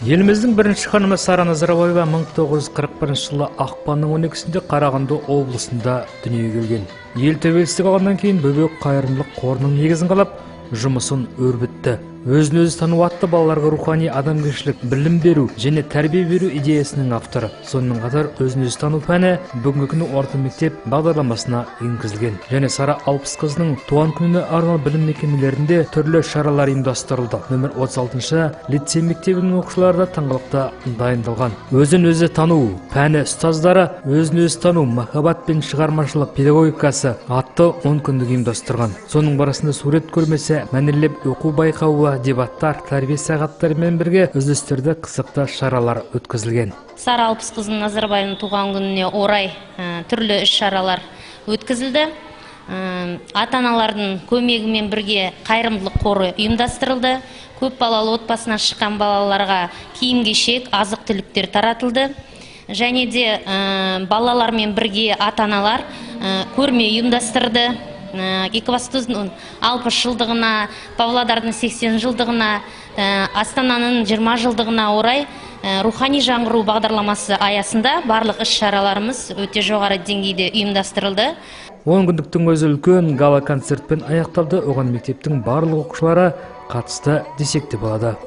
Еліміздің бірінші ханымы Сара Назарбаева 1941 жылы ақпанның 12-сінде Қарағанды облысында дүниеге келген. Ел тәуелсіздік алғаннан кейін бөбек қайырымдылық қорының негізін қалап, жұмысын өрбітті. Өзін-өзі тану атты балаларға рухани адамгершілік білім беру және тәрбие беру идеясының авторы. Сонымен қатар өзін-өзі тану пәні бүгінгі күні орта мектеп бағдарламасына енгізілген. Және Сара Алпысқызының туған күніне арналған білім мекемелерінде түрлі шаралар ұйымдастырылды. Нөмір 36-шы лицей мектебінің оқушылары да тыңғылықты дайындалған. Өзін-өзі тану пәні ұстаздары өзін-өзі тану, махаббат пен шығармашылық педагогикасы атты 10 күндік ұйымдастырған. Соның барысында сурет көрмесі, мәнерлеп оқу байқауы, дебаттар, тәрбие сағаттарымен бірге үзілістерде қызықты шаралар өткізілген. Сара Алпысқызының Назарбаевның туған күніне орай түрлі іс-шаралар өткізілді. Ата-аналардың көмегімен бірге қайырымдылық қоры ұйымдастырылды. Көп балалы отбасынан шыққан балаларға киім-кешек, азық-түліктер таратылды. Және де балалармен бірге ата-аналар көрме ұйымдастырды. Екібастұздың 60 жылдығына, Павлодардың 80 жылдығына, Астананың 20 жылдығына орай рухани жаңғыру бағдарламасы аясында барлық іс-шараларымыз өте жоғары деңгейде ұйымдастырылды. 10 күндіктің өзі үлкен гала концертпен аяқталды. Оған мектептің барлық оқушылары қатысты десек те болады.